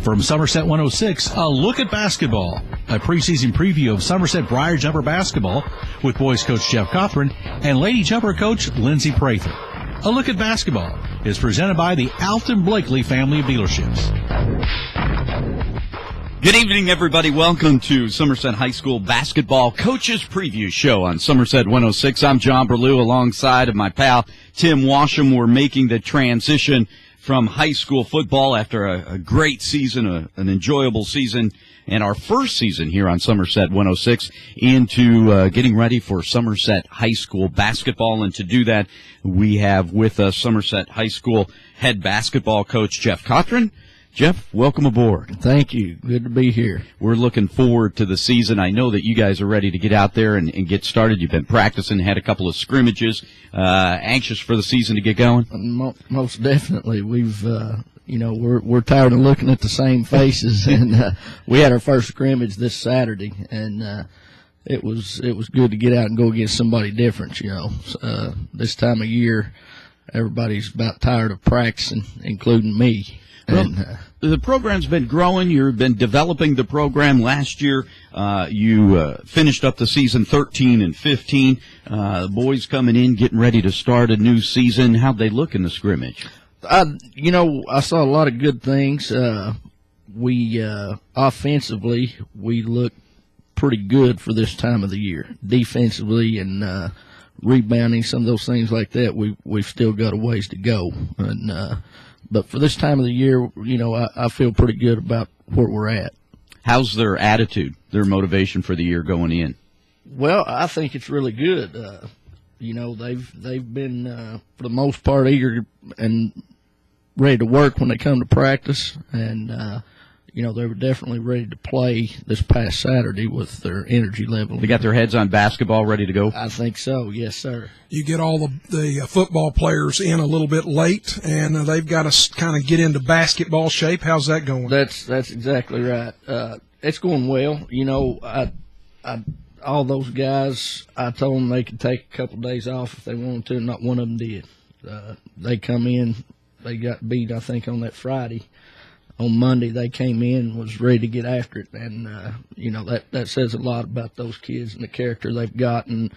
From Somerset 106, a look at basketball. A preseason preview of Somerset Briar Jumper basketball with boys coach Jeff Cothron and lady jumper coach Lindsey Prather. A look at basketball is presented by the Alton Blakely family of dealerships. Good evening, everybody. Welcome to Somerset High School Basketball Coaches Preview Show on Somerset 106. I'm John Burlew alongside of my pal Tim Washam. We're making the transition from high school football after a great season, an enjoyable season, and our first season here on Somerset 106 into getting ready for Somerset High School basketball. And to do that, we have with us Somerset High School head basketball coach Jeff Cothron. Jeff, welcome aboard. Thank you. Good to be here. We're looking forward to the season. I know that you guys are ready to get out there and get started. You've been practicing, had a couple of scrimmages. Anxious for the season to get going? Most definitely. We've, we're tired of looking at the same faces, and we had our first scrimmage this Saturday, and it was good to get out and go against somebody different. This time of year, everybody's about tired of practicing, including me. Well, the program's been growing. You've been developing the program. Last year, you finished up the season 13-15. Boys coming in, getting ready to start a new season. How'd they look in the scrimmage? I saw a lot of good things. We offensively, we look pretty good for this time of the year. Defensively and rebounding, some of those things like that, we've still got a ways to go. But for this time of the year, I feel pretty good about where we're at. How's their attitude, their motivation for the year going in? Well, I think it's really good. They've been for the most part eager and ready to work when they come to practice, and they were definitely ready to play this past Saturday with their energy level. They got their heads on basketball, ready to go? I think so, yes, sir. You get all the football players in a little bit late, and they've got to kind of get into basketball shape. How's that going? That's exactly right. It's going well. All those guys, I told them they could take a couple days off if they wanted to. Not one of them did. They come in. They got beat, I think, on that Friday. On Monday, they came in and was ready to get after it, and that says a lot about those kids and the character they've got. And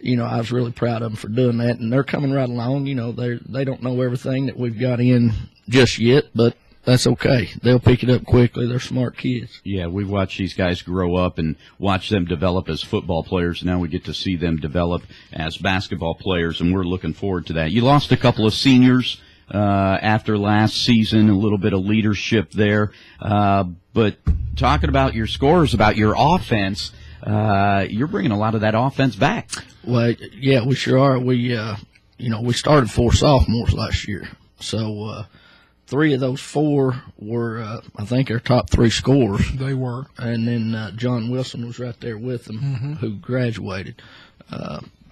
I was really proud of them for doing that, and they're coming right along. They don't know everything that we've got in just yet, but that's okay. They'll pick it up quickly. They're smart kids. Yeah, we watch these guys grow up and watch them develop as football players. Now we get to see them develop as basketball players, and we're looking forward to that. You lost a couple of seniors after last season, a little bit of leadership there. But talking about your scores, about your offense, you're bringing a lot of that offense back. Well, yeah, we sure are. We started 4 sophomores last year. So 3 of those 4 were, I think, our top 3 scorers. They were. And then John Wilson was right there with them, who graduated.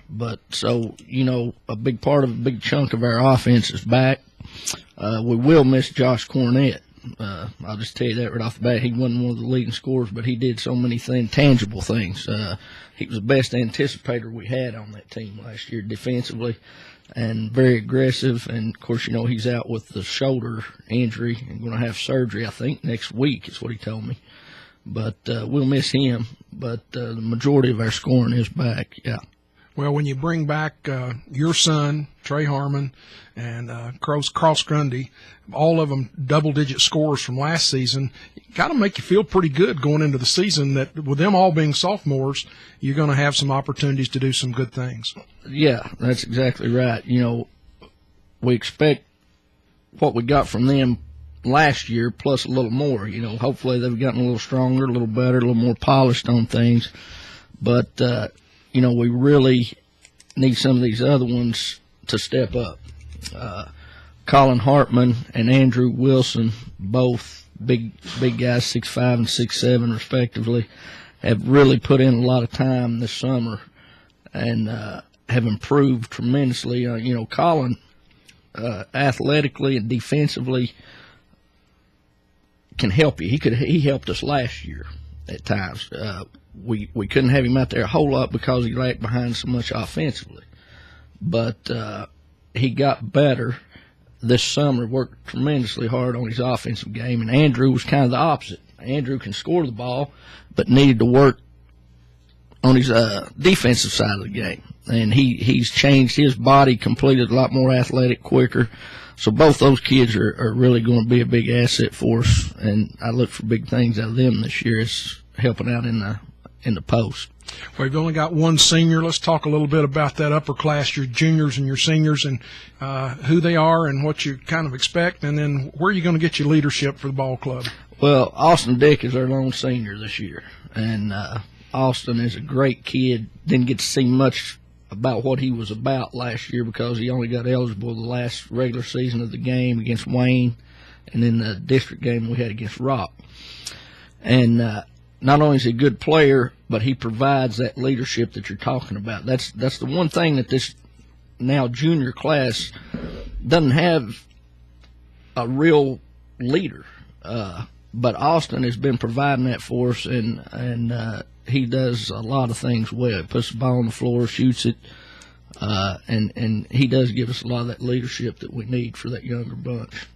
But so, a big chunk of our offense is back. We will miss Josh Cornett. I'll just tell you that right off the bat. He wasn't one of the leading scorers, but he did so many tangible things. He was the best anticipator we had on that team last year defensively, and very aggressive. And, of course, he's out with the shoulder injury and going to have surgery, I think, next week is what he told me. But we'll miss him. But the majority of our scoring is back, yeah. Well, when you bring back your son, Trey Harmon, and Cross Grundy, all of them double-digit scores from last season, got to make you feel pretty good going into the season that with them all being sophomores, you're going to have some opportunities to do some good things. Yeah, that's exactly right. We expect what we got from them last year plus a little more. Hopefully they've gotten a little stronger, a little better, a little more polished on things. But we really need some of these other ones to step up. Colin Hartman and Andrew Wilson, both big guys, 6'5" and 6'7", respectively, have really put in a lot of time this summer and have improved tremendously. Colin, athletically and defensively, can help you. He helped us last year at times. We couldn't have him out there a whole lot because he lagged behind so much offensively. But he got better this summer worked tremendously hard on his offensive game, and Andrew was kind of the opposite. Andrew can score the ball, but needed to work on his defensive side of the game. And he's changed his body, completed a lot more athletic, quicker. So both those kids are really going to be a big asset for us, and I look for big things out of them this year as helping out in the post. Well, we've only got one senior. Let's talk a little bit about that upper class, your juniors and your seniors, and who they are and what you kind of expect, and then where are you going to get your leadership for the ball club? Well, Austin Dick is our lone senior this year, and Austin is a great kid. Didn't get to see much about what he was about last year because he only got eligible the last regular season of the game against Wayne and then the district game we had against Rock. And not only is he a good player, but he provides that leadership that you're talking about. That's the one thing that this now junior class doesn't have a real leader. But Austin has been providing that for us, and he does a lot of things well. He puts the ball on the floor, shoots it, and he does give us a lot of that leadership that we need for that younger bunch.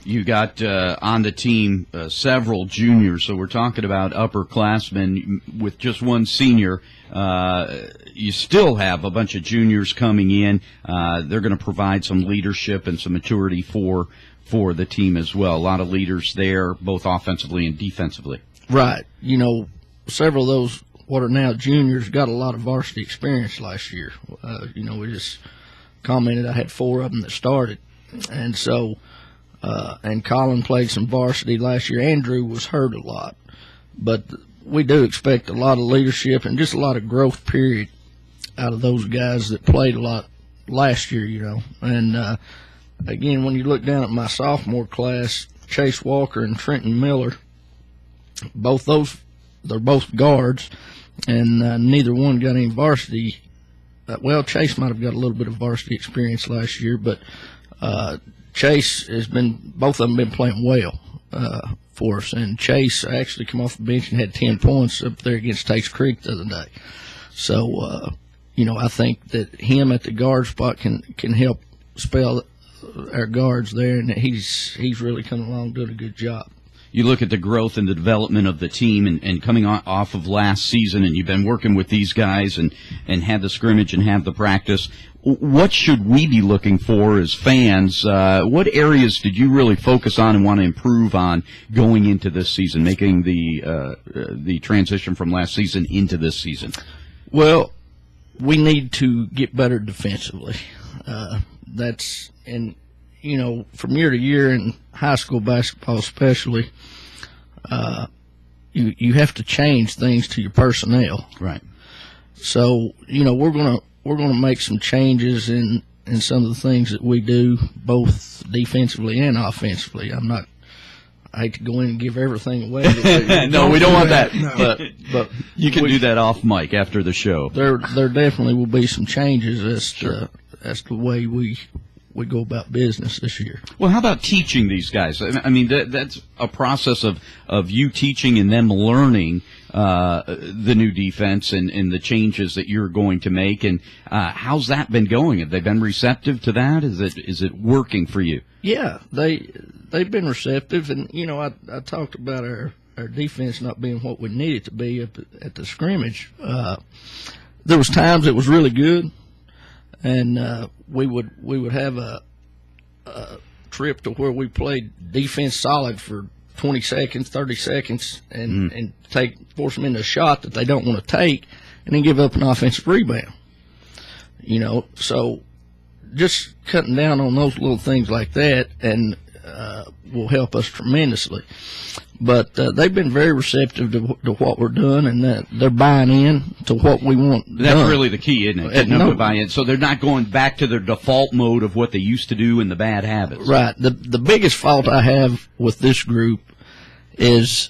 You got on the team several juniors, so we're talking about upperclassmen with just one senior. You still have a bunch of juniors coming in. They're going to provide some leadership and some maturity for the team as well. A lot of leaders there, both offensively and defensively. Right. You know, several of those what are now juniors got a lot of varsity experience last year. You know, we just commented I had 4 of them that started. And so and Colin played some varsity last year. Andrew was hurt a lot. But we do expect a lot of leadership and just a lot of growth, period, out of those guys that played a lot last year, you know. And, again, when you look down at my sophomore class, Chase Walker and Trenton Miller, they're both guards, and neither one got any varsity. Well, Chase might have got a little bit of varsity experience last year, but Chase both of them been playing well for us. And Chase actually come off the bench and had 10 points up there against Tate's Creek the other day. So, you know, I think that him at the guard spot can help spell our guards there, and he's really coming along doing a good job. You look at the growth and the development of the team and coming off of last season, and you've been working with these guys and had the scrimmage and have the practice. What should we be looking for as fans? What areas did you really focus on and want to improve on going into this season, making the transition from last season into this season? Well, we need to get better defensively. And you know, from year to year in high school basketball especially, you have to change things to your personnel. Right. So, you know, we're gonna make some changes in some of the things that we do, both defensively and offensively. I hate to go in and give everything away. No, we don't want that. No. But you can do that off mic after the show. There definitely will be some changes as to the way we go about business this year. Well, how about teaching these guys? I mean, that's a process of you teaching and them learning the new defense and the changes that you're going to make. And how's that been going? Have they been receptive to that? Is it working for you? Yeah, they've been receptive, and you know, I talked about our defense not being what we need it to be at the scrimmage. There was times it was really good, and we would have a trip to where we played defense solid for 20 seconds, 30 seconds, and force them into a shot that they don't want to take, and then give up an offensive rebound. You know, so just cutting down on those little things like that and will help us tremendously. But they've been very receptive to what we're doing, and they're buying in to what we want That's done. really the key, isn't it? Getting them to buy in. So they're not going back to their default mode of what they used to do and the bad habits. Right. The biggest fault I have with this group is,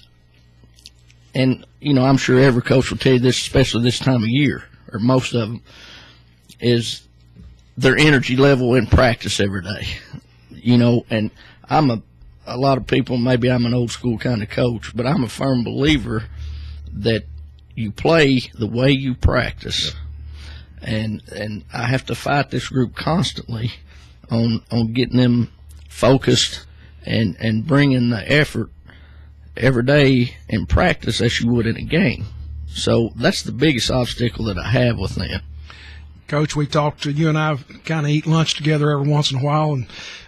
and, you know, I'm sure every coach will tell you this, especially this time of year, or most of them, is their energy level in practice every day. You know, and a lot of people, maybe I'm an old school kind of coach, but I'm a firm believer that you play the way you practice. And I have to fight this group constantly on getting them focused and bringing the effort every day in practice as you would in a game. So that's the biggest obstacle that I have with them. Coach, we talked to you and I kind of eat lunch together every once in a while, and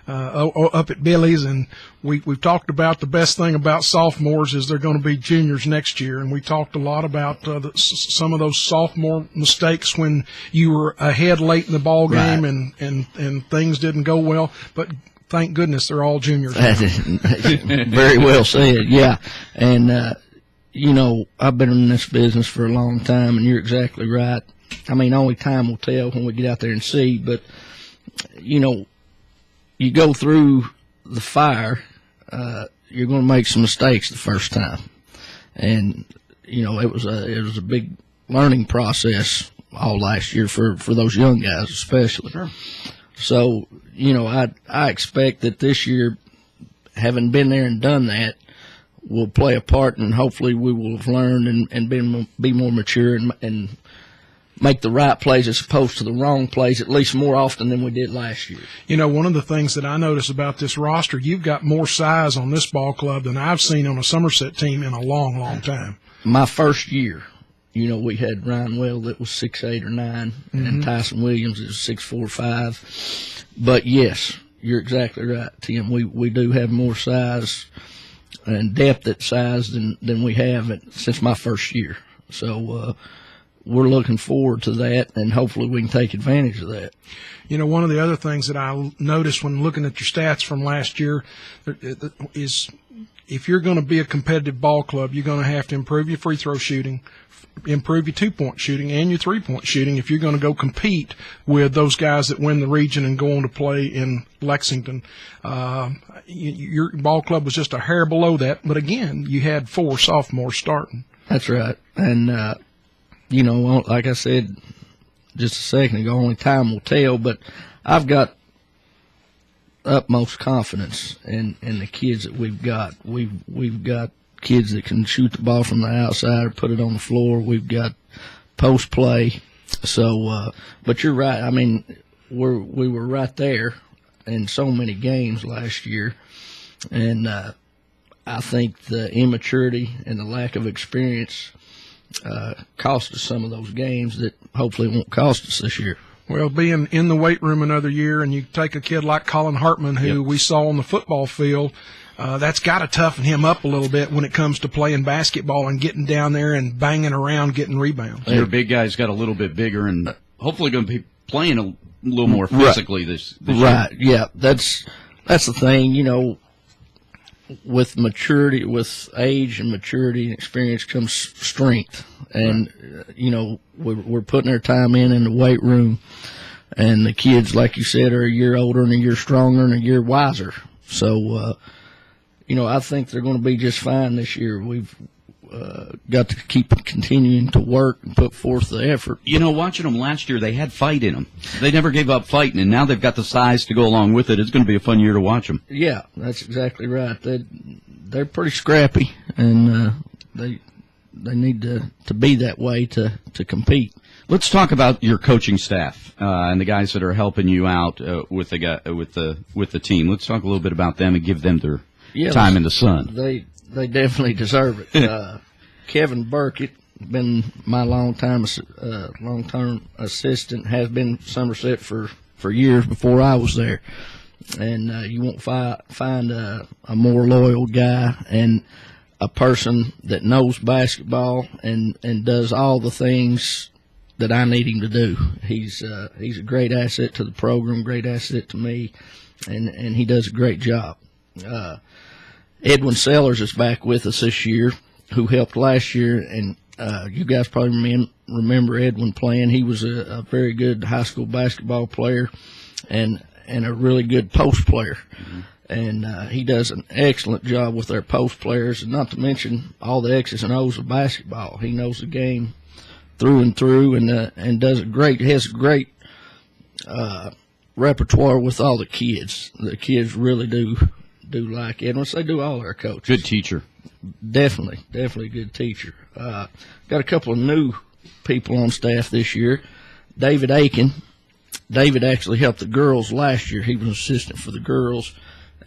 up at Billy's, and we've talked about the best thing about sophomores is they're going to be juniors next year, and we talked a lot about some of those sophomore mistakes when you were ahead late in the ball game, Right. and things didn't go well, but thank goodness they're all juniors now. Very well said, yeah. And, you know, I've been in this business for a long time, and you're exactly right. I mean, only time will tell when we get out there and see, but, you know, you go through the fire, you're going to make some mistakes the first time. And, you know, it was a big learning process all last year for those young guys especially. Sure. So, you know, I expect that this year, having been there and done that, will play a part, and hopefully we will have learned and be more mature and make the right plays as opposed to the wrong plays, at least more often than we did last year. You know, one of the things that I notice about this roster, you've got more size on this ball club than I've seen on a Somerset team in a long, long time. My first year, you know, we had Ryan Well that was 6'8" or 9", and Tyson Williams is 6'4", 5". But yes, you're exactly right, Tim. We do have more size and depth at size than we have since my first year. So we're looking forward to that, and hopefully we can take advantage of that. You know, one of the other things that I noticed when looking at your stats from last year is if you're going to be a competitive ball club, you're going to have to improve your free throw shooting, improve your 2-point shooting, and your 3-point shooting if you're going to go compete with those guys that win the region and go on to play in Lexington. Your ball club was just a hair below that, but again, you had 4 sophomores starting. That's right. And, you know, like I said just a second ago, only time will tell, but I've got utmost confidence in the kids that we've got. We've got kids that can shoot the ball from the outside or put it on the floor. We've got post play. So, but you're right. I mean, we were right there in so many games last year, and I think the immaturity and the lack of experience cost us some of those games that hopefully won't cost us this year. Well, being in the weight room another year, and you take a kid like Colin Hartman, who we saw on the football field, that's got to toughen him up a little bit when it comes to playing basketball and getting down there and banging around, getting rebounds. Your big guy's got a little bit bigger and hopefully going to be playing a little more physically this year. Right, yeah. That's the thing, you know. With maturity, with age and maturity and experience comes strength. And, you know, we're putting our time in the weight room. And the kids, like you said, are a year older and a year stronger and a year wiser. So, you know, I think they're going to be just fine this year. We've got to keep continuing to work and put forth the effort. You know, watching them last year, they had fight in them. They never gave up fighting, and now they've got the size to go along with it. It's going to be a fun year to watch them. Yeah, that's exactly right. They're pretty scrappy, and they need to be that way to compete. Let's talk about your coaching staff and the guys that are helping you out with the team. Let's talk a little bit about them and give them their time in the sun. They definitely deserve it. Kevin Burkett, been my long-term assistant, has been Somerset for years before I was there. And you won't find a more loyal guy and a person that knows basketball and does all the things that I need him to do. He's a great asset to the program, great asset to me, and he does a great job. Edwin Sellers is back with us this year, who helped last year, and you guys probably remember Edwin playing. He was a very good high school basketball player and a really good post player. Mm-hmm. And he does an excellent job with our post players, and not to mention all the X's and O's of basketball. He knows the game through and through, and has a great repertoire with all the kids. The kids really do like Edwin. They do all our coaches. Good teacher. Definitely a good teacher. Got a couple of new people on staff this year. David Aiken David actually helped the girls last year. He was an assistant for the girls,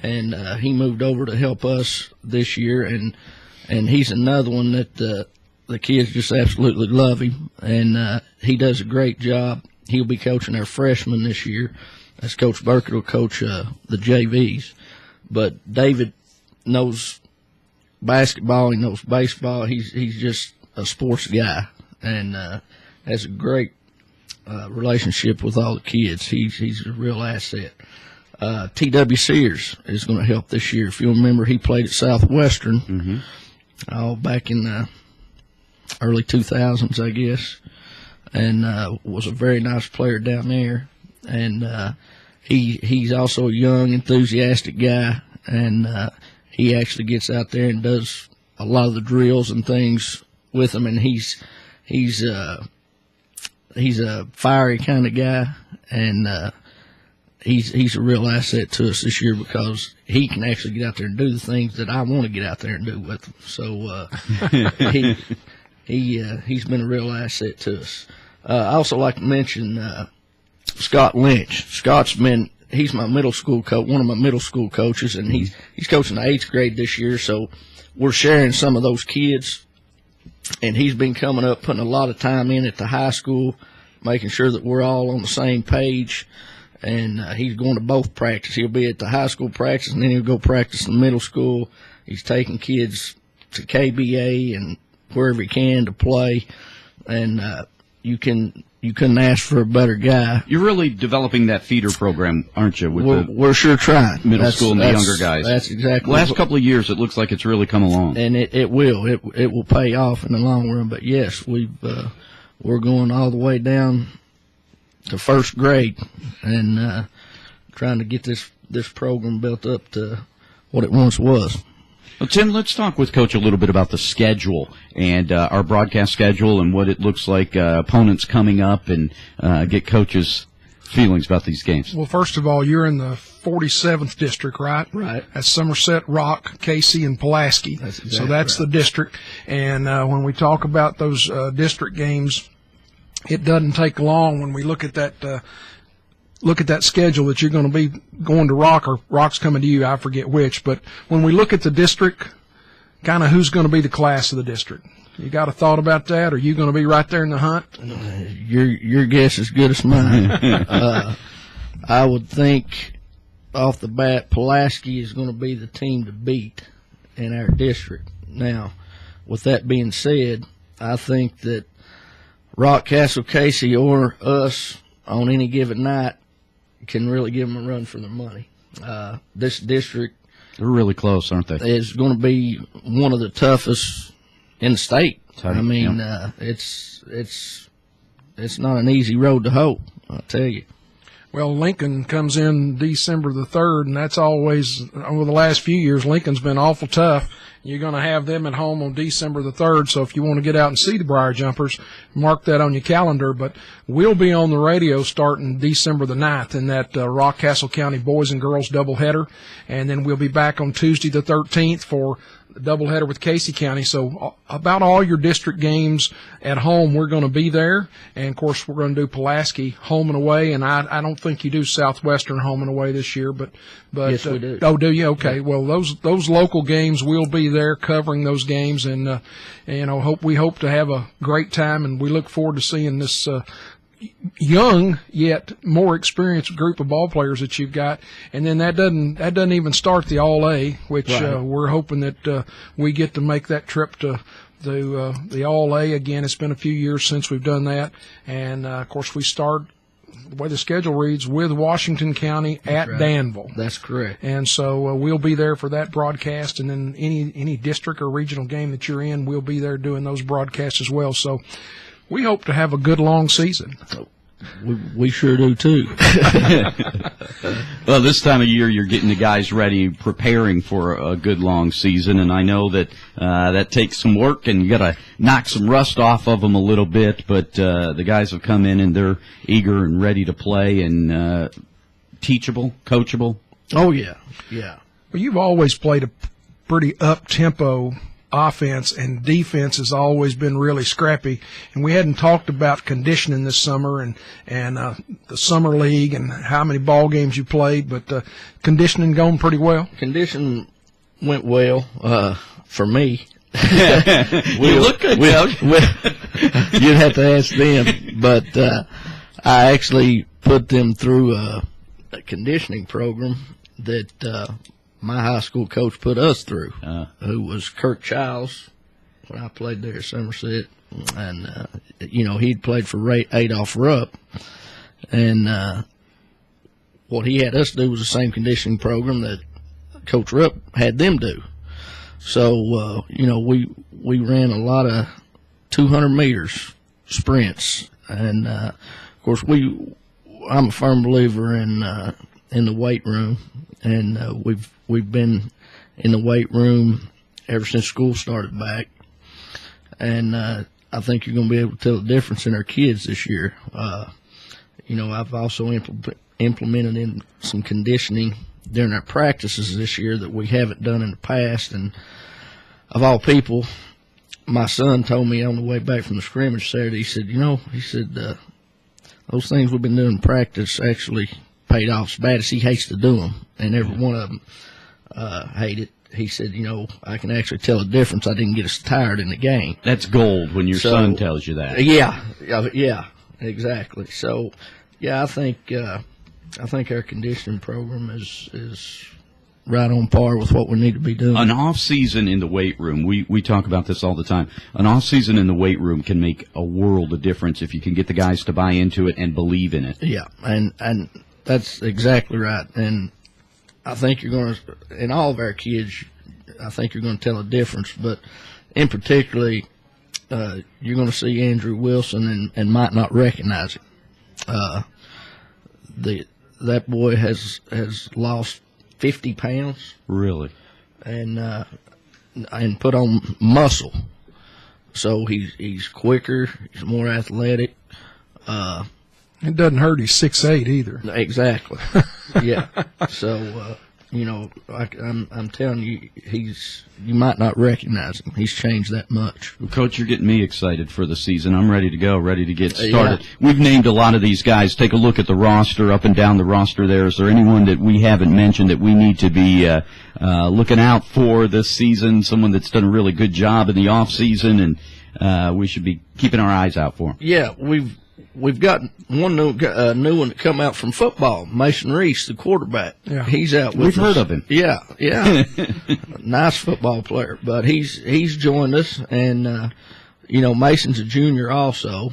and he moved over to help us this year. And he's another one that the kids just absolutely love him, and he does a great job. He'll be coaching our freshmen this year. As Coach Burkett will coach the JVs. But David knows basketball. He knows baseball. He's just a sports guy, and has a great relationship with all the kids. He's a real asset. T.W. Sears is going to help this year. If you remember, he played at Southwestern back in the early 2000s, I guess, and was a very nice player down there. And he's also a young, enthusiastic guy, and he actually gets out there and does a lot of the drills and things with them. And he's a fiery kind of guy, and he's a real asset to us this year because he can actually get out there and do the things that I want to get out there and do with him. So he's been a real asset to us. I also like to mention Scott Lynch. He's my middle school coach, one of my middle school coaches, and he's coaching the 8th grade this year. So we're sharing some of those kids, and he's been coming up, putting a lot of time in at the high school, making sure that we're all on the same page. And he's going to both practice. He'll be at the high school practice, and then he'll go practice in the middle school. He's taking kids to KBA and wherever he can to play, and you couldn't ask for a better guy. You're really developing that feeder program, aren't you? We're sure trying. Middle school and the younger guys. That's exactly. Last couple of years, it looks like it's really come along. And it will. It will pay off in the long run. But yes, we're going all the way down to 1st grade and trying to get this program built up to what it once was. Well, Tim, let's talk with Coach a little bit about the schedule and our broadcast schedule and what it looks like, opponents coming up, and get Coach's feelings about these games. Well, first of all, you're in the 47th district, right? Right. That's Somerset, Rock, Casey, and Pulaski. That's exactly so that's right. The district. And when we talk about those district games, it doesn't take long when we look at that schedule that you're going to be going to Rock, or Rock's coming to you, I forget which. But when we look at the district, kind of who's going to be the class of the district? You got a thought about that? Are you going to be right there in the hunt? Your guess is good as mine. I would think off the bat, Pulaski is going to be the team to beat in our district. Now, with that being said, I think that Rock, Castle, Casey, or us on any given night can really give them a run for their money. This district, they're really close, aren't they? Is going to be one of the toughest in the state. I mean, yeah. It's not an easy road to hoe, I'll tell you. Well, Lincoln comes in December the 3rd, and that's always, over the last few years, Lincoln's been awful tough. You're going to have them at home on December the 3rd, so if you want to get out and see the Briar Jumpers, mark that on your calendar. But we'll be on the radio starting December the 9th in that Rock Castle County boys and girls doubleheader, and then we'll be back on Tuesday the 13th for the doubleheader with Casey County. So about all your district games at home, we're going to be there. And, of course, we're going to do Pulaski home and away, and I don't think you do Southwestern home and away this year. But yes, we do. Oh, do you? Okay. Well, those local games will be there covering those games, and we hope to have a great time, and we look forward to seeing this young yet more experienced group of ball players that you've got. And then that doesn't even start the All-A, which right. We're hoping that we get to make that trip to the All-A again. It's been a few years since we've done that, and of course we start the way the schedule reads with Washington County at right. Danville. That's correct. And so we'll be there for that broadcast, and then any district or regional game that you're in, we'll be there doing those broadcasts as well. So we hope to have a good long season. We sure do too. Well, this time of year, you're getting the guys ready, preparing for a good long season, and I know that that takes some work, and you got to knock some rust off of them a little bit. But the guys have come in, and they're eager and ready to play, and teachable, coachable. Oh yeah, yeah. Well, you've always played a pretty up-tempo offense, and defense has always been really scrappy. And we hadn't talked about conditioning this summer and the summer league and how many ball games you played, but conditioning going pretty well. Conditioning went well for me. You look good, Coach. You'd have to ask them, but I actually put them through a conditioning program that my high school coach put us through, who was Kirk Childs when I played there at Somerset. And, he'd played for Adolph Rupp. And what he had us do was the same conditioning program that Coach Rupp had them do. So, we ran a lot of 200 meters sprints. And, of course, I'm a firm believer in the weight room. And we've been in the weight room ever since school started back. And I think you're going to be able to tell the difference in our kids this year. I've also implemented in some conditioning during our practices this year that we haven't done in the past. And of all people, my son told me on the way back from the scrimmage Saturday, he said, those things we've been doing in practice actually paid off as bad as he hates to do them. And every one of them hate it. He said, I can actually tell a difference. I didn't get as tired in the game. That's gold when your son tells you that. Yeah, exactly. So, yeah, I think our conditioning program is right on par with what we need to be doing. An off season in the weight room, we talk about this all the time. An off season in the weight room can make a world of difference if you can get the guys to buy into it and believe in it. Yeah, and that's exactly right. And I think you're going to, in all of our kids, I think you're going to tell a difference. But in particularly, you're going to see Andrew Wilson and might not recognize him. That boy has lost 50 pounds. Really? And put on muscle. So he's quicker, he's more athletic. It doesn't hurt he's 6'8" either. Exactly. Yeah. So I'm telling you, you might not recognize him. He's changed that much. Well, Coach, you're getting me excited for the season. I'm ready to go, ready to get started. Yeah. We've named a lot of these guys. Take a look at the roster, up and down the roster there. Is there anyone that we haven't mentioned that we need to be looking out for this season, someone that's done a really good job in the off season and we should be keeping our eyes out for? Yeah, We've got one new one that come out from football, Mason Reese, the quarterback. Yeah. He's out with We've us. heard of him. Yeah. Nice football player. But he's joined us, and, Mason's a junior also.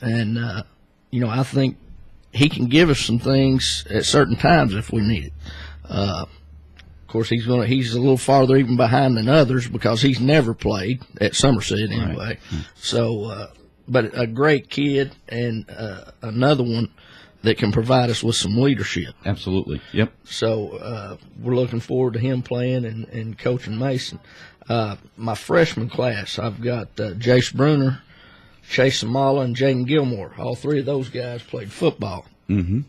And, I think he can give us some things at certain times if we need it. Of course, he's a little farther even behind than others because he's never played at Somerset anyway. Right. So, but a great kid and another one that can provide us with some leadership. Absolutely. Yep. So we're looking forward to him playing and coaching Mason. My freshman class, I've got Jace Bruner, Chase Samala, and Jaden Gilmore. All three of those guys played football. Mm-hmm.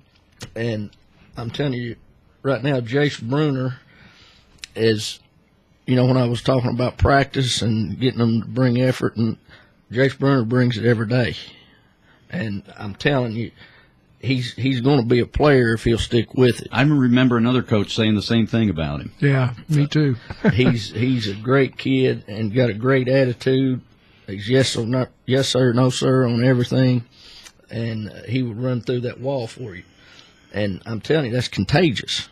And I'm telling you, right now, Jace Bruner is, when I was talking about practice and getting them to bring effort, and Jace Bruner brings it every day. And I'm telling you, he's going to be a player if he'll stick with it. I remember another coach saying the same thing about him. Yeah, me too. He's a great kid and got a great attitude. He's yes sir, no sir on everything, and he would run through that wall for you. And I'm telling you, that's contagious.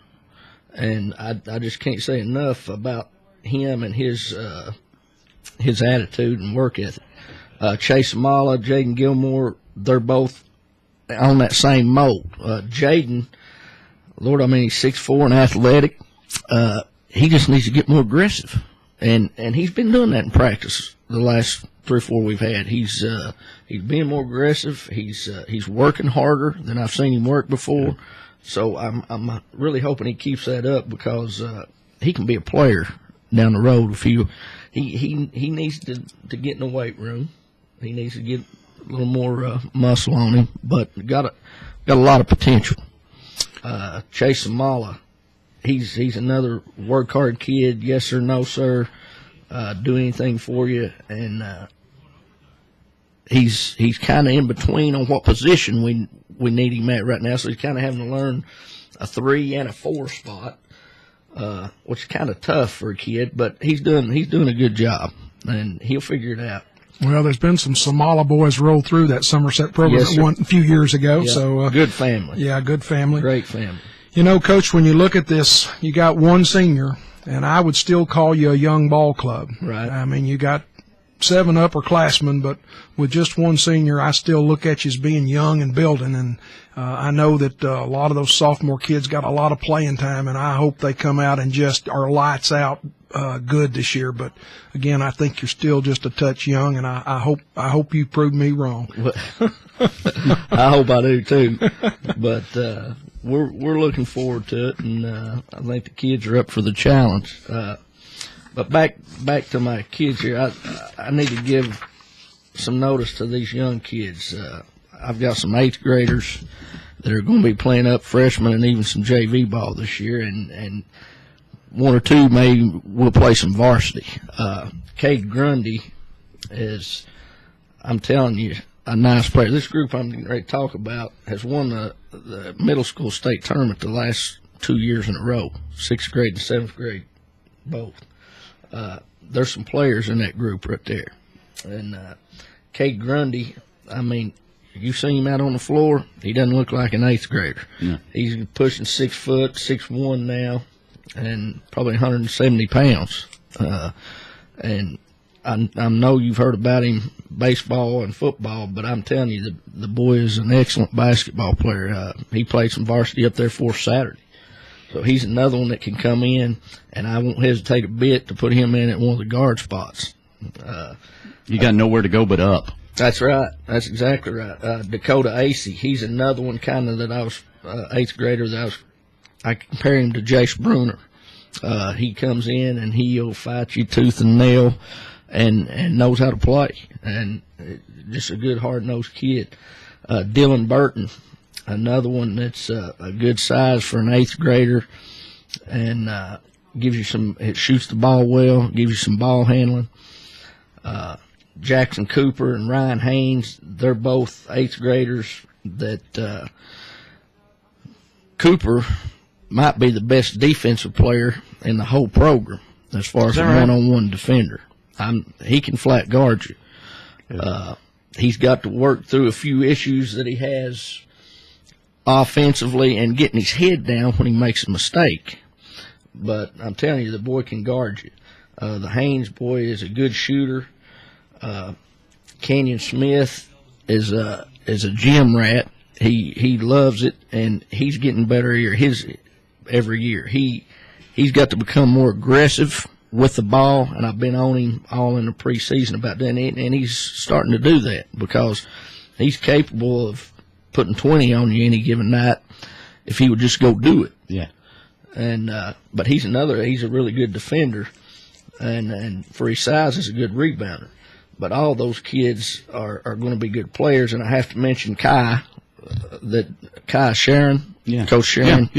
And I just can't say enough about him and his attitude and work ethic. Chase Amala, Jaden Gilmore, they're both on that same mold. Jaden, Lord, he's 6'4" and athletic. He just needs to get more aggressive. And he's been doing that in practice the last 3 or 4 we've had. He's being more aggressive. He's working harder than I've seen him work before. So I'm really hoping he keeps that up because he can be a player down the road. If he needs to get in the weight room. He needs to get a little more muscle on him, but got a lot of potential. Chase Amala, he's another work hard kid. Yes sir, no sir. do anything for you, and he's kind of in between on what position we need him at right now. So he's kind of having to learn a 3 and a 4 spot, which is kind of tough for a kid, but he's doing a good job, and he'll figure it out. Well, there's been some Somali boys roll through that Somerset program a few years ago. Yeah, so good family. Yeah, good family. Great family. You know, Coach, when you look at this, you got one senior, and I would still call you a young ball club. Right. I mean, you got 7 upperclassmen, but with just one senior, I still look at you as being young and building. And I know that a lot of those sophomore kids got a lot of playing time, and I hope they come out and just are lights out good this year. But again, I think you're still just a touch young, and I hope you prove me wrong. I hope I do too. But we're looking forward to it, and I think the kids are up for the challenge. But back to my kids here, I need to give some notice to these young kids. I've got some 8th graders that are going to be playing up freshmen and even some JV ball this year, and 1 or 2 will play some varsity. Cade Grundy is, I'm telling you, a nice player. This group I'm getting ready to talk about has won the middle school state tournament the last 2 years in a row, 6th grade and 7th grade both. There's some players in that group right there. And Cade Grundy, I mean, you seen him out on the floor, he doesn't look like an 8th grader. Yeah. He's pushing 6 foot, 6'1" now, and probably 170 pounds. And I know you've heard about him, baseball and football, but I'm telling you, the boy is an excellent basketball player. He played some varsity up there for Saturday. So he's another one that can come in, and I won't hesitate a bit to put him in at one of the guard spots. You got nowhere to go but up. That's right. That's exactly right. Dakota Acey, he's another one kind of that I was 8th grader that I compare him to Jace Bruner. He comes in and he'll fight you tooth and nail and knows how to play, and just a good hard-nosed kid. Dylan Burton, another one that's a good size for an 8th grader, and it shoots the ball well, gives you some ball handling. Jackson Cooper and Ryan Haynes, they're both 8th graders that Cooper might be the best defensive player in the whole program as far as a one-on-one defender. He can flat guard you. He's got to work through a few issues that he has offensively and getting his head down when he makes a mistake. But I'm telling you, the boy can guard you. The Haynes boy is a good shooter. Kenyon Smith is a gym rat. He loves it, and he's getting better every year. He's got to become more aggressive with the ball, and I've been on him all in the preseason about doing it, and he's starting to do that because he's capable of putting 20 on you any given night if he would just go do it. Yeah. And but he's a really good defender, and for his size, is a good rebounder. But all those kids are going to be good players, and I have to mention Kai Sharon, Coach Sharon,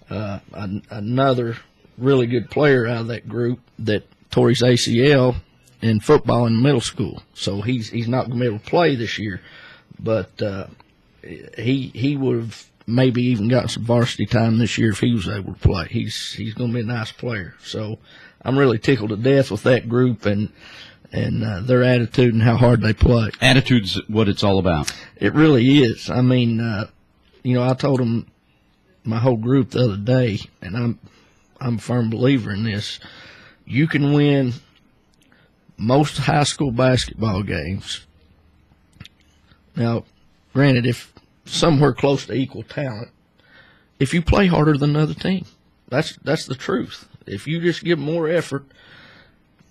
another really good player out of that group that tore his ACL in football in middle school. So he's not going to be able to play this year, but he would have maybe even gotten some varsity time this year if he was able to play. He's going to be a nice player. So I'm really tickled to death with that group and their attitude and how hard they play. Attitude's what it's all about. It really is. I mean, I told them, my whole group the other day, and I'm a firm believer in this. You can win most high school basketball games. Now, granted, if somewhere close to equal talent, if you play harder than another team, that's the truth. If you just give more effort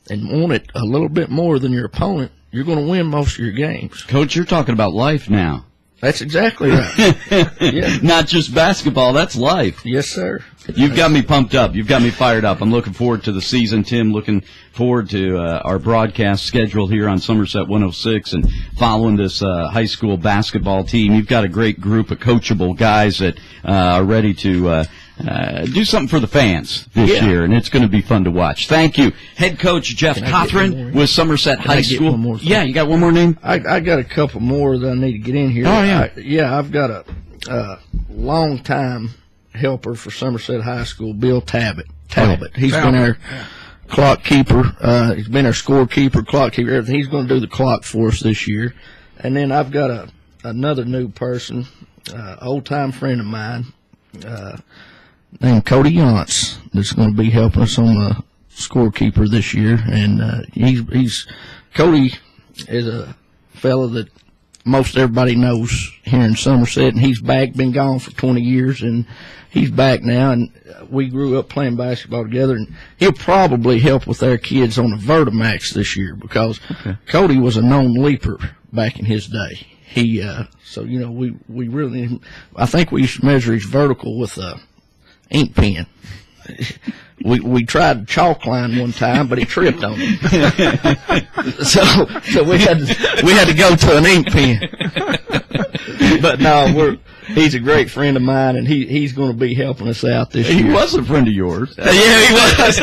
and want it a little bit more than your opponent, you're going to win most of your games. Coach, you're talking about life now. That's exactly right. Yeah. Not just basketball, that's life. Yes, sir. You've got me pumped up. You've got me fired up. I'm looking forward to the season, Tim. Looking forward to our broadcast schedule here on Somerset 106 and following this high school basketball team. You've got a great group of coachable guys that are ready to do something for the fans this year, and it's going to be fun to watch. Thank you. Head coach Jeff Cothron with Somerset High School. Yeah, you got one more name? I got a couple more that I need to get in here. Oh, yeah. I've got a long-time helper for Somerset High School, Bill Talbot. He's been our clock keeper. He's been our scorekeeper, clock keeper, everything. He's going to do the clock for us this year. And then I've got another new person, old-time friend of mine, named Cody Yance, that's going to be helping us on the scorekeeper this year. And Cody is a fellow that most everybody knows here in Somerset, and he's back, been gone for 20 years, and he's back now, and we grew up playing basketball together, and he'll probably help with our kids on the Vertimax this year because Cody was a known leaper back in his day. So, we really need him. I think we used to measure his vertical with a ink pen. We tried chalk line one time, but he tripped on it. so we had to go to an ink pen. But no, he's a great friend of mine, and he's going to be helping us out this year. He was a friend of yours. Yeah, he was.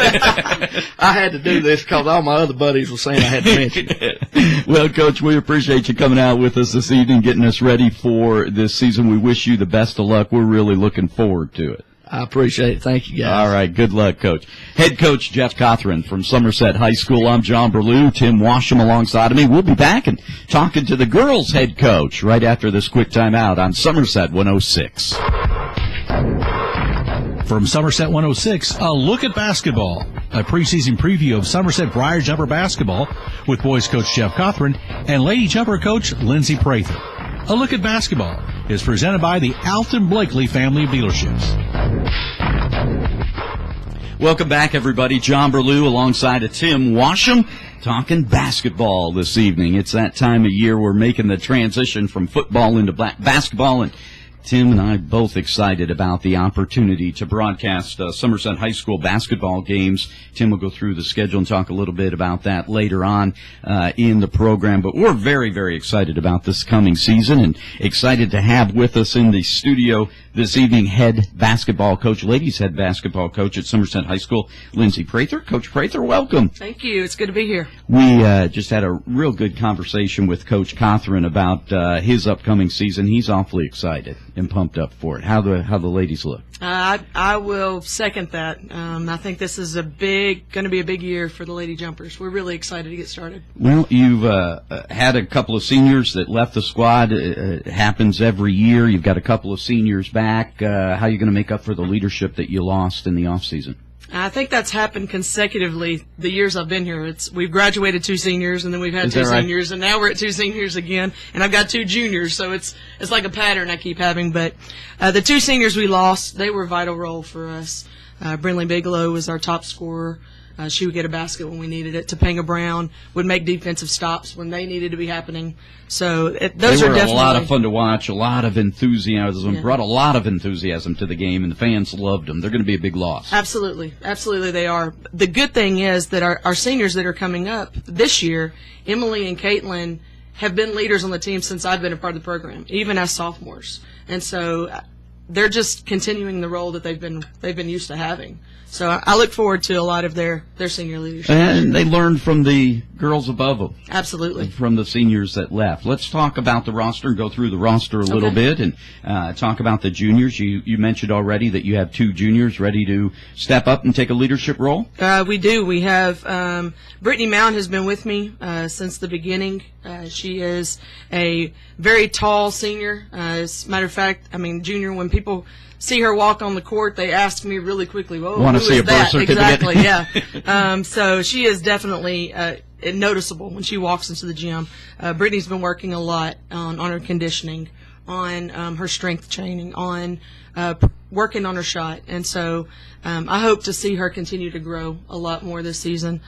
I had to do this because all my other buddies were saying I had to mention it. Well, Coach, we appreciate you coming out with us this evening, getting us ready for this season. We wish you the best of luck. We're really looking forward to it. I appreciate it. Thank you, guys. All right. Good luck, Coach. Head Coach Jeff Cothron from Somerset High School. I'm John Burlew. Tim Washam alongside of me. We'll be back and talking to the girls' head coach right after this quick timeout on Somerset 106. From Somerset 106, a look at basketball. A preseason preview of Somerset Briar Jumper basketball with boys coach Jeff Cothron and lady jumper coach Lindsey Prather. A look at basketball is presented by the Alton Blakely family of dealerships. Welcome back, everybody. John Burlew alongside of Tim Washam talking basketball this evening. It's that time of year we're making the transition from football into basketball, and Tim and I both excited about the opportunity to broadcast Somerset High School basketball games. Tim will go through the schedule and talk a little bit about that later on in the program. But we're very, very excited about this coming season and excited to have with us in the studio this evening head basketball coach, ladies head basketball coach at Somerset High School, Lindsey Prather. Coach Prather, welcome. Thank you. It's good to be here. We just had a real good conversation with Coach Cothron about his upcoming season. He's awfully excited and pumped up for it. How the ladies look? I will second that. I think this is going to be a big year for the Lady Jumpers. We're really excited to get started. Well, you've had a couple of seniors that left the squad. It happens every year. You've got a couple of seniors back. How are you going to make up for the leadership that you lost in the off season? I think that's happened consecutively the years I've been here. We've graduated 2 seniors, and then we've had 2 seniors, and now we're at 2 seniors again, and I've got 2 juniors, so it's like a pattern I keep having. But the 2 seniors we lost, they were a vital role for us. Brinley Bigelow was our top scorer. She would get a basket when we needed it. Topanga Brown would make defensive stops when they needed to be happening. So those are definitely a lot of fun to watch, a lot of enthusiasm, brought a lot of enthusiasm to the game, and the fans loved them. They're going to be a big loss. Absolutely. Absolutely they are. The good thing is that our seniors that are coming up this year, Emily and Caitlin, have been leaders on the team since I've been a part of the program, even as sophomores. And so they're just continuing the role that they've been used to having. So I look forward to a lot of their senior leadership. And they learned from the girls above them. Absolutely. From the seniors that left. Let's talk about the roster and go through the roster a little bit and talk about the juniors. You mentioned already that you have 2 juniors ready to step up and take a leadership role. We do. We have Brittany Mount has been with me since the beginning. She is a very tall senior. As a matter of fact, junior, when people see her walk on the court, they ask me really quickly, "Whoa, want to see a birth certificate?" Exactly, yeah. So she is definitely noticeable when she walks into the gym. Brittany's been working a lot on her conditioning, on her strength training, on working on her shot, and so I hope to see her continue to grow a lot more this season.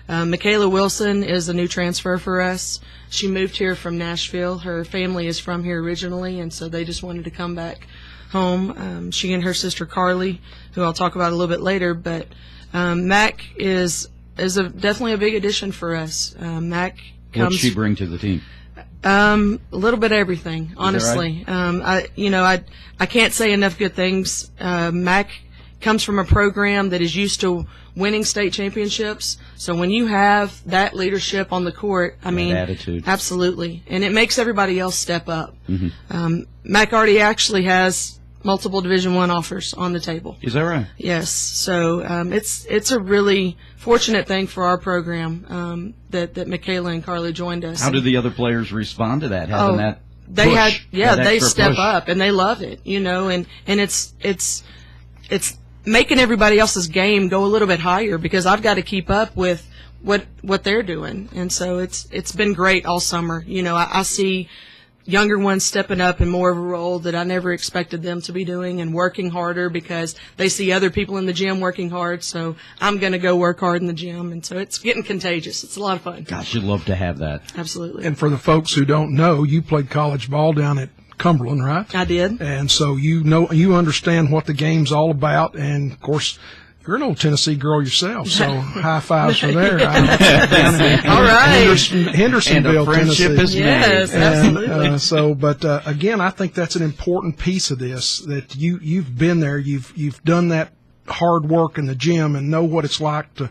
Michaela Wilson is a new transfer for us. She moved here from Nashville. Her family is from here originally, and so they just wanted to come back home. She and her sister Carly, who I'll talk about a little bit later, but Mac is definitely a big addition for us. Mac comes. What's she bring to the team? A little bit of everything, honestly. Is that right? I can't say enough good things. Mac comes from a program that is used to winning state championships. So when you have that leadership on the court, I mean, attitude. Absolutely. And it makes everybody else step up. McCarty actually has multiple Division I offers on the table. Is that right? Yes. So it's a really fortunate thing for our program that Michaela and Carly joined us. How did the other players respond to that? Having that they push, they step push. up and they love it, and it's making everybody else's game go a little bit higher because I've got to keep up with what they're doing, and so it's been great all summer. I see younger ones stepping up in more of a role that I never expected them to be doing and working harder because they see other people in the gym working hard, so I'm going to go work hard in the gym, and so it's getting contagious. It's a lot of fun. Gosh, you'd love to have that. Absolutely. And for the folks who don't know, you played college ball down at Cumberland, right? I did. And so you understand what the game's all about, and of course, you're an old Tennessee girl yourself, so high fives for there. All right. Hendersonville, and a friendship Tennessee. is made. Yes, absolutely. But again, I think that's an important piece of this, that you've been there, you've done that hard work in the gym and know what it's like to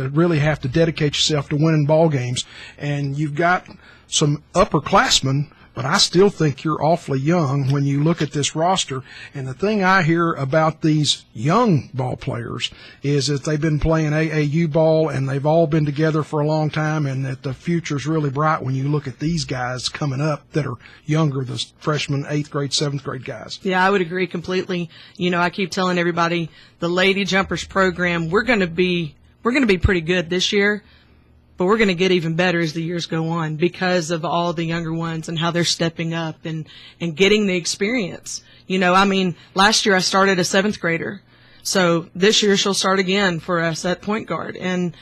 really have to dedicate yourself to winning ball games. And you've got some upperclassmen, but I still think you're awfully young when you look at this roster. And the thing I hear about these young ball players is that they've been playing AAU ball and they've all been together for a long time, and that the future's really bright when you look at these guys coming up that are younger, the freshmen, 8th grade, 7th grade guys. Yeah, I would agree completely. I keep telling everybody the Lady Jumpers program, we're going to be pretty good this year. But we're going to get even better as the years go on because of all the younger ones and how they're stepping up and getting the experience. Last year I started a 7th grader. So this year she'll start again for us at point guard. And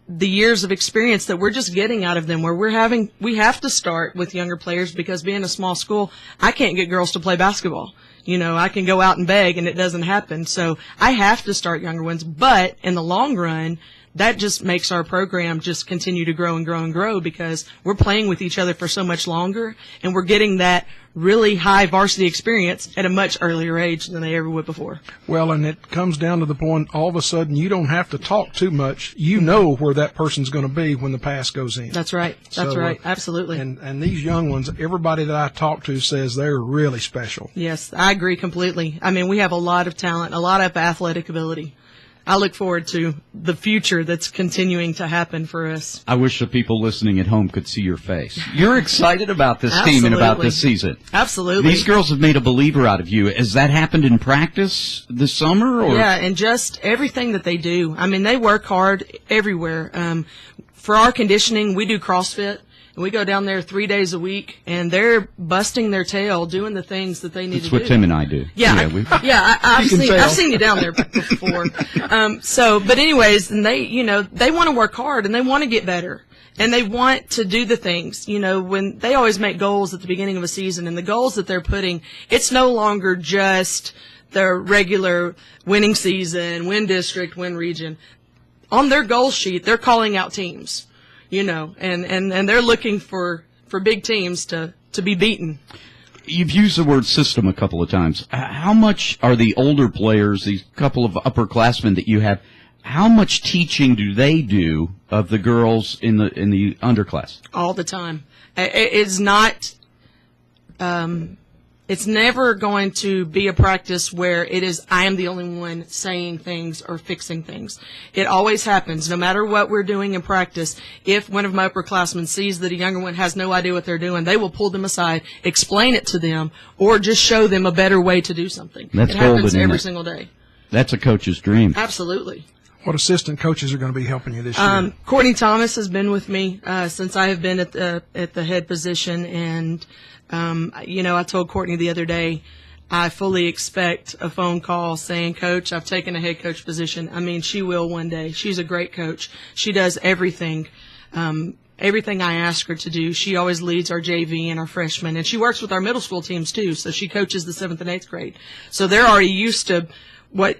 the years of experience that we're just getting out of them, where we have to start with younger players because being a small school, I can't get girls to play basketball. I can go out and beg and it doesn't happen. So I have to start younger ones. But in the long run, that just makes our program just continue to grow and grow and grow because we're playing with each other for so much longer and we're getting that really high varsity experience at a much earlier age than they ever would before. Well, and it comes down to the point, all of a sudden, you don't have to talk too much. You know where that person's going to be when the pass goes in. That's right. That's right. Absolutely. And these young ones, everybody that I talk to says they're really special. Yes, I agree completely. We have a lot of talent, a lot of athletic ability. I look forward to the future that's continuing to happen for us. I wish the people listening at home could see your face. You're excited about this team and about this season. Absolutely. These girls have made a believer out of you. Has that happened in practice this summer? Or? Yeah, and just everything that they do. They work hard everywhere. For our conditioning, we do CrossFit. And we go down there 3 days a week, and they're busting their tail doing the things that they need to do. That's what Tim and I do. Yeah, I've seen you down there before. But anyways, and they want to work hard and they want to get better. And they want to do the things, when they always make goals at the beginning of a season, and the goals that they're putting, it's no longer just their regular winning season, win district, win region. On their goal sheet, they're calling out teams. And they're looking for big teams to be beaten. You've used the word system a couple of times. How much are the older players, these couple of upperclassmen that you have, how much teaching do they do of the girls in the underclass? All the time. It's not. It's never going to be a practice where it is I am the only one saying things or fixing things. It always happens, no matter what we're doing in practice. If one of my upperclassmen sees that a younger one has no idea what they're doing, they will pull them aside, explain it to them, or just show them a better way to do something. It happens every single day. That's a coach's dream. Absolutely. What assistant coaches are going to be helping you this year? Courtney Thomas has been with me since I have been at the head position, and I told Courtney the other day, I fully expect a phone call saying, Coach, I've taken a head coach position. She will one day. She's a great coach. She does everything. Everything I ask her to do. She always leads our JV and our freshmen, and she works with our middle school teams too. So she coaches the 7th and 8th grade. So they're already used to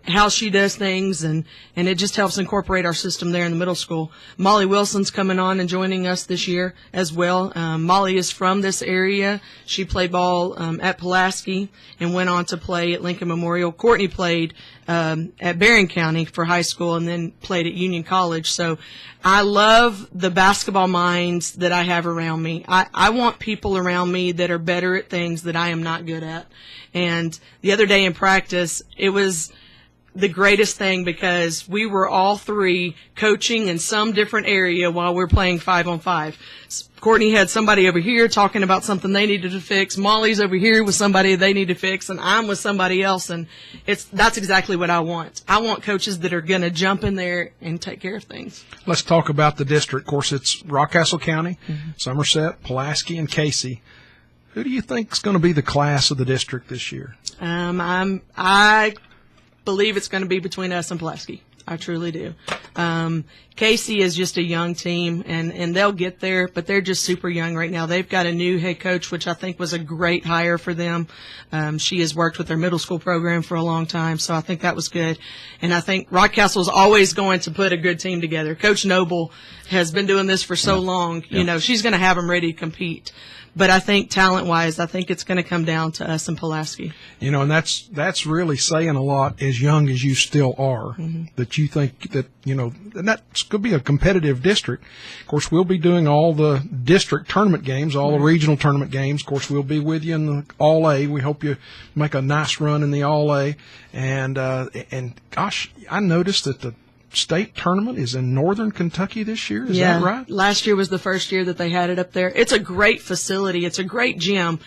how she does things, and it just helps incorporate our system there in the middle school. Molly Wilson's coming on and joining us this year as well. Molly is from this area. She played ball at Pulaski and went on to play at Lincoln Memorial. Courtney played at Barron County for high school and then played at Union College. So I love the basketball minds that I have around me. I want people around me that are better at things that I am not good at. And the other day in practice, it was the greatest thing because we were all three coaching in some different area while we're playing 5-on-5. Courtney had somebody over here talking about something they needed to fix. Molly's over here with somebody they need to fix, and I'm with somebody else. And that's exactly what I want. I want coaches that are going to jump in there and take care of things. Let's talk about the district. Of course, it's Rockcastle County, Somerset, Pulaski, and Casey. Who do you think is going to be the class of the district this year? I believe it's going to be between us and Pulaski. I truly do. Casey is just a young team, and they'll get there, but they're just super young right now. They've got a new head coach, which I think was a great hire for them. She has worked with their middle school program for a long time, so I think that was good. And I think Rockcastle is always going to put a good team together. Coach Noble has been doing this for so long. You know, she's going to have them ready to compete. But I think talent-wise, I think it's going to come down to us and Pulaski. You know, and that's really saying a lot as young as you still are, that you think that, you know, and that's going to be a competitive district. Of course, we'll be doing all the district tournament games, all the regional tournament games. Of course, we'll be with you in the All-A. We hope you make a nice run in the All-A. And gosh, I noticed that the state tournament is in northern Kentucky this year. Is that right? Last year was the first year that they had it up there. It's a great facility. It's a great gym.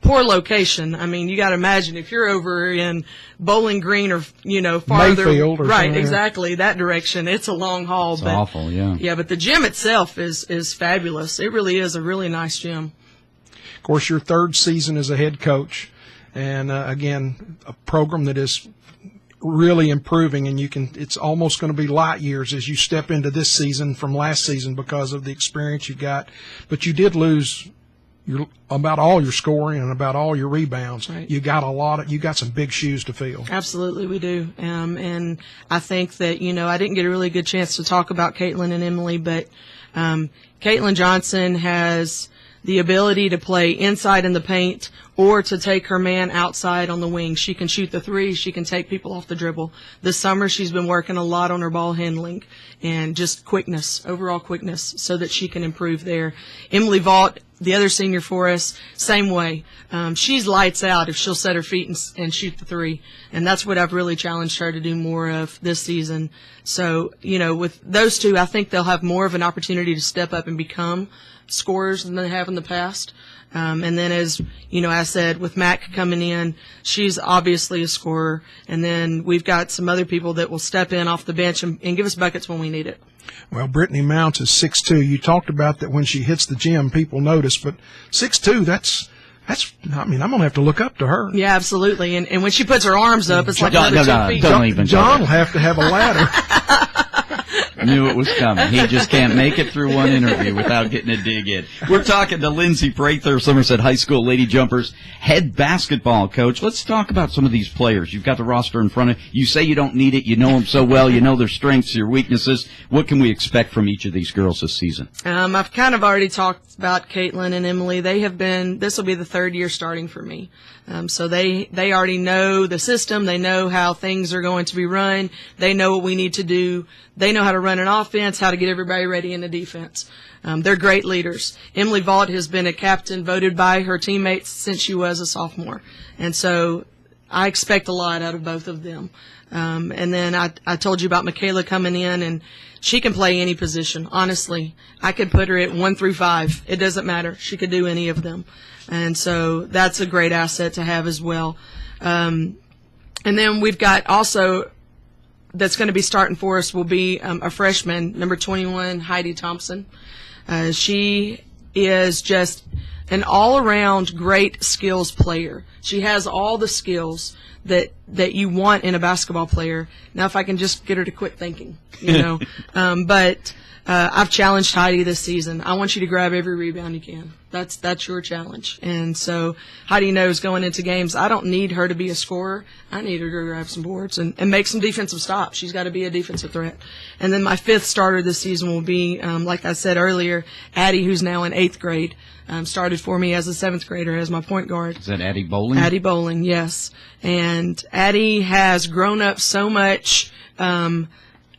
Poor location. I mean, you got to imagine if you're over in Bowling Green or, you know, farther. Mayfield or right, somewhere. Exactly, that direction. It's a long haul. It's awful, yeah. Yeah, but the gym itself is fabulous. It really is a really nice gym. Of course, your third season as a head coach. And, again, a program that is really improving, and it's almost going to be light years as you step into this season from last season because of the experience you got. But you did lose about all your scoring and about all your rebounds. Right. You got some big shoes to fill. Absolutely, we do. And I think that, you know, I didn't get a really good chance to talk about Caitlin and Emily, but Caitlin Johnson has the ability to play inside in the paint or to take her man outside on the wing. She can shoot the three. She can take people off the dribble. This summer, she's been working a lot on her ball handling and just quickness, overall quickness, so that she can improve there. Emily Vaught, the other senior for us, same way. She's lights out if she'll set her feet and shoot the three. And that's what I've really challenged her to do more of this season. So, you know, with those two, I think they'll have more of an opportunity to step up and become scorers than they have in the past. And then, as you know, I said, with Mac coming in, she's obviously a scorer. And then we've got some other people that will step in off the bench and give us buckets when we need it. Well, Brittany Mounts is 6'2". You talked about that when she hits the gym, people notice, but 6'2", that's, I mean, I'm going to have to look up to her. Yeah, absolutely. And when she puts her arms up, it's like John, another 2 feet. don't even John will have to have a ladder. Knew it was coming. He just can't make it through one interview without getting a dig in. We're talking to Lindsey Prather, Somerset High School Lady Jumpers head basketball coach. Let's talk about some of these players. You've got the roster in front of you. You say you don't need it. You know them so well. You know their strengths, your weaknesses. What can we expect from each of these girls this season? I've kind of already talked about Caitlin and Emily. This will be the third year starting for me. So they already know the system. They know how things are going to be run. They know what we need to do. They know how to run an offense, how to get everybody ready in the defense. They're great leaders. Emily Vaught has been a captain voted by her teammates since she was a sophomore. And so I expect a lot out of both of them. And then I told you about Michaela coming in, and she can play any position. Honestly, I could put her at 1 through 5. It doesn't matter. She could do any of them. And so that's a great asset to have as well. And then we've got also that's going to be starting for us will be a freshman, number 21, Heidi Thompson. She is just an all-around great skills player. She has all the skills that you want in a basketball player. Now, if I can just get her to quit thinking, you know. But I've challenged Heidi this season. I want you to grab every rebound you can. That's your challenge. And so Heidi knows going into games, I don't need her to be a scorer. I need her to grab some boards and make some defensive stops. She's got to be a defensive threat. And then my 5th starter this season will be, like I said earlier, Addie, who's now in 8th grade. Started for me as a 7th grader as my point guard. Is that Addie Bowling? Addie Bowling, yes. And Addie has grown up so much,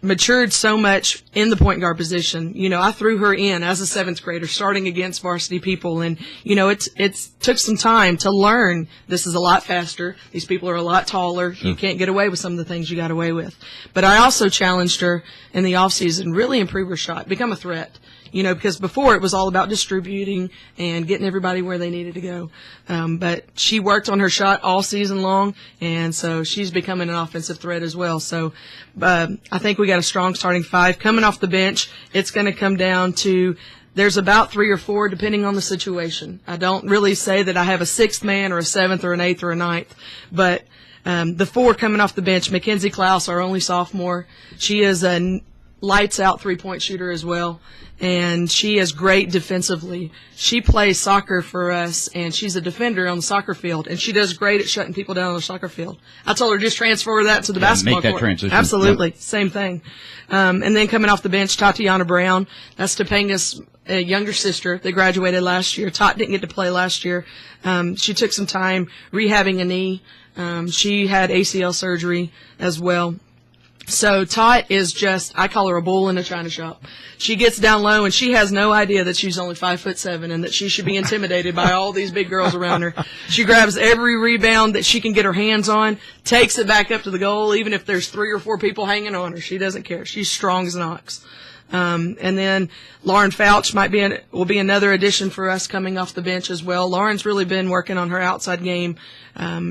matured so much in the point guard position. You know, I threw her in as a 7th grader, starting against varsity people, and you know, it's took some time to learn. This is a lot faster. These people are a lot taller. You can't get away with some of the things you got away with. But I also challenged her in the off season, really improve her shot, become a threat. You know, because before it was all about distributing and getting everybody where they needed to go. But she worked on her shot all season long, and so she's becoming an offensive threat as well. So I think we got a strong starting 5. Coming off the bench, it's going to come down to there's about 3 or 4 depending on the situation. I don't really say that I have a 6th man or a 7th or an 8th or a 9th, but the 4 coming off the bench, Mackenzie Klaus, our only sophomore, she is a lights out 3-point shooter as well, and she is great defensively. She plays soccer for us, and she's a defender on the soccer field, and she does great at shutting people down on the soccer field. I told her just transfer that to the basketball make that court. transition. Absolutely, same thing. And then coming off the bench, Tatiana Brown, that's Topanga's younger sister that graduated last year. Tot didn't get to play last year. She took some time rehabbing a knee. She had ACL surgery as well. So Tot is just, I call her a bull in a china shop. She gets down low and she has no idea that she's only 5'7" and that she should be intimidated by all these big girls around her. She grabs every rebound that she can get her hands on, takes it back up to the goal, even if there's 3 or 4 people hanging on her. She doesn't care. She's strong as an ox. And then Lauren Fouch will be another addition for us coming off the bench as well. Lauren's really been working on her outside game.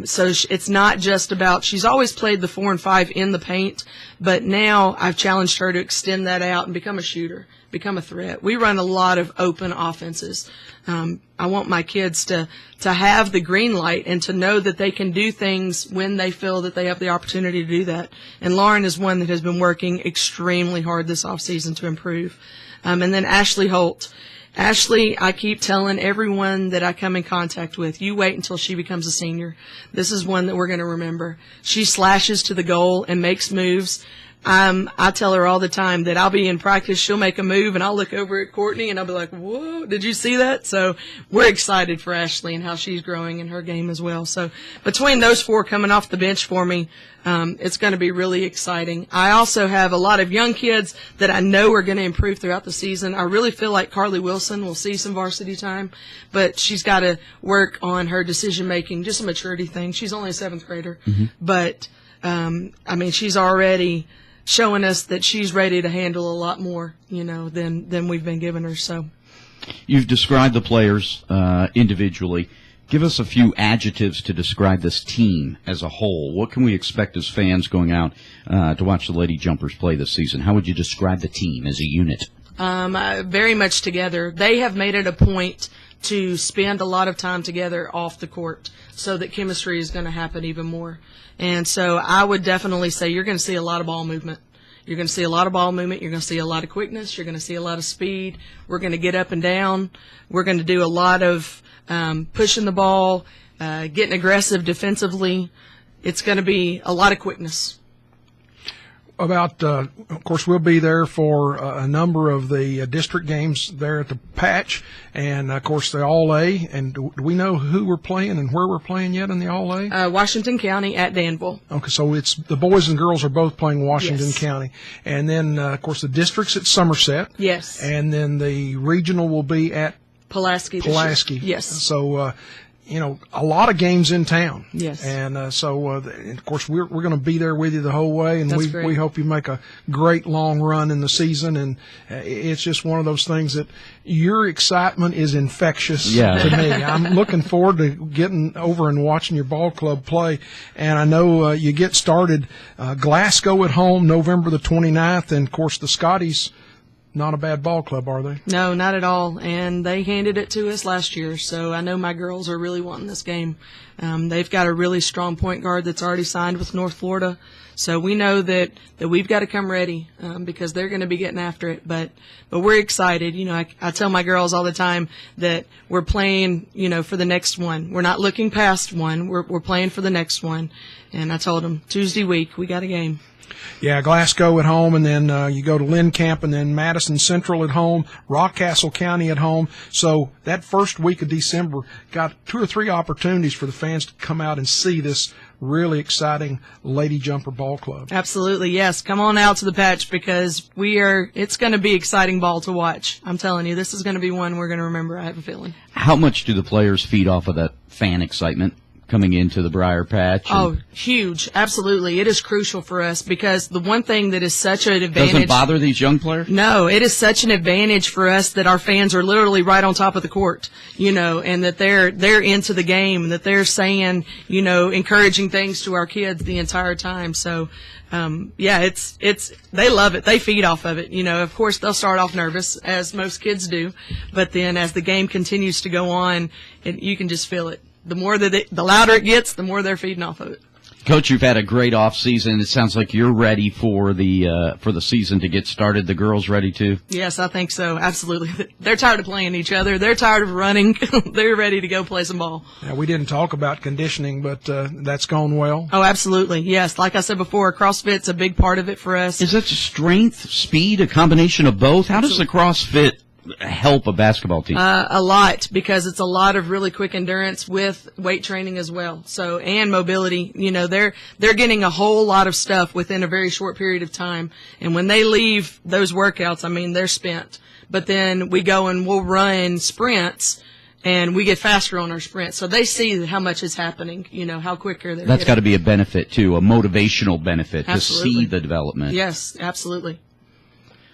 So it's not just about, she's always played the 4 and 5 in the paint, but now I've challenged her to extend that out and become a shooter, become a threat. We run a lot of open offenses. I want my kids to have the green light and to know that they can do things when they feel that they have the opportunity to do that. And Lauren is one that has been working extremely hard this offseason to improve. And then Ashley Holt. Ashley, I keep telling everyone that I come in contact with, you wait until she becomes a senior. This is one that we're going to remember. She slashes to the goal and makes moves. I tell her all the time that I'll be in practice, she'll make a move, and I'll look over at Courtney, and I'll be like, whoa, did you see that? So we're excited for Ashley and how she's growing in her game as well. So between those 4 coming off the bench for me, it's going to be really exciting. I also have a lot of young kids that I know are going to improve throughout the season. I really feel like Carly Wilson will see some varsity time, but she's got to work on her decision-making, just a maturity thing. She's only a 7th grader, but, I mean, she's already showing us that she's ready to handle a lot more, you know, than we've been giving her. So, you've described the players individually. Give us a few adjectives to describe this team as a whole. What can we expect as fans going out to watch the Lady Jumpers play this season? How would you describe the team as a unit? Very much together. They have made it a point to spend a lot of time together off the court so that chemistry is going to happen even more. And so I would definitely say you're going to see a lot of ball movement. You're going to see a lot of ball movement. You're going to see a lot of quickness. You're going to see a lot of speed. We're going to get up and down. We're going to do a lot of pushing the ball, getting aggressive defensively. It's going to be a lot of quickness. Of course, we'll be there for a number of the district games there at the Patch, and of course the All-A. And do we know who we're playing and where we're playing yet in the All-A? Washington County at Danville. Okay, so it's the boys and girls are both playing Washington Yes. County, and then of course the districts at Somerset. Yes. And then the regional will be at Pulaski. Pulaski. Yes. So, you know, a lot of games in town. Yes. And and of course, we're going to be there with you the whole way, and That's we great. hope you make a great long run in the season. And it's just one of those things that your excitement is infectious to me. I'm looking forward to getting over and watching your ball club play. And I know you get started Glasgow at home November the 29th, and of course the Scotties. Not a bad ball club, are they? No, not at all. And they handed it to us last year, so I know my girls are really wanting this game. They've got a really strong point guard that's already signed with North Florida, so we know that we've got to come ready because they're going to be getting after it. But we're excited. You know, I tell my girls all the time that we're playing, you know, for the next one. We're not looking past one. We're playing for the next one. And I told them Tuesday week we got a game. Yeah, Glasgow at home, and then you go to Lynn Camp, and then Madison Central at home, Rockcastle County at home. So that first week of December got 2 or 3 opportunities for the fans to come out and see this really exciting lady jumper ball club. Absolutely, yes. Come on out to the patch because it's going to be exciting ball to watch. I'm telling you, this is going to be one we're going to remember, I have a feeling. How much do the players feed off of that fan excitement coming into the Briar Patch? Oh, huge. Absolutely. It is crucial for us because the one thing that is such an advantage. Doesn't bother these young players? No, it is such an advantage for us that our fans are literally right on top of the court, and that they're into the game and that they're saying, encouraging things to our kids the entire time. So, they love it. They feed off of it. Of course they'll start off nervous as most kids do, but then as the game continues to go on, you can just feel it. The more the louder it gets, the more they're feeding off of it. Coach, you've had a great off season. It sounds like you're ready for the season to get started. The girls ready too? Yes, I think so. Absolutely. They're tired of playing each other. They're tired of running. They're ready to go play some ball. Yeah, we didn't talk about conditioning, but that's gone well. Oh, absolutely. Yes. Like I said before, CrossFit's a big part of it for us. Is that strength, speed, a combination of both? How does the CrossFit help a basketball team? A lot, because it's a lot of really quick endurance with weight training as well. So, and mobility. They're getting a whole lot of stuff within a very short period of time. And when they leave those workouts, they're spent. But then we go and we'll run sprints and we get faster on our sprints. So they see how much is happening, how quicker they're That's got to be a benefit too, a motivational benefit. Absolutely. To see the development. Yes, absolutely.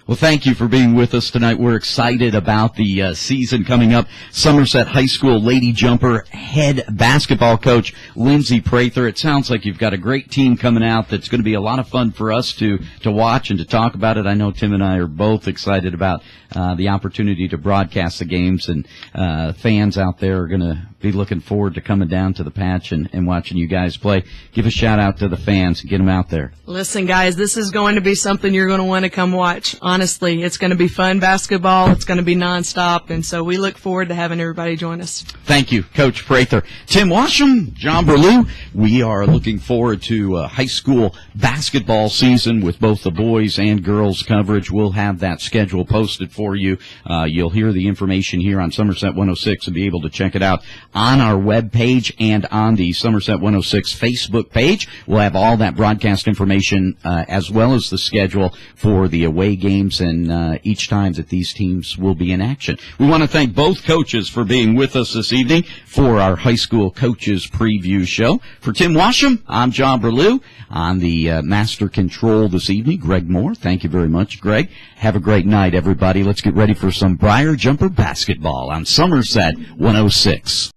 Well, thank you for being with us tonight. We're excited about the season coming up. Somerset High School Lady Jumper head basketball coach Lindsey Prather. It sounds like you've got a great team coming out that's going to be a lot of fun for us to watch and to talk about it. I know Tim and I are both excited about the opportunity to broadcast the games, and fans out there are going to be looking forward to coming down to the patch and watching you guys play. Give a shout out to the fans and get them out there. Listen, guys, this is going to be something you're going to want to come watch. Honestly, it's going to be fun basketball. It's going to be nonstop, and so we look forward to having everybody join us. Thank you, Coach Prather. Tim Washam, John Burlew. We are looking forward to high school basketball season with both the boys and girls coverage. We'll have that schedule posted for you. You'll hear the information here on Somerset 106 and be able to check it out on our webpage and on the Somerset 106 Facebook page. We'll have all that broadcast information as well as the schedule for the away games and each time that these teams will be in action. We want to thank both coaches for being with us this evening for our high school coaches preview show. For Tim Washam, I'm John Burlew. On the master control this evening, Greg Moore. Thank you very much, Greg. Have a great night, everybody. Let's get ready for some Briar Jumper basketball on Somerset 106.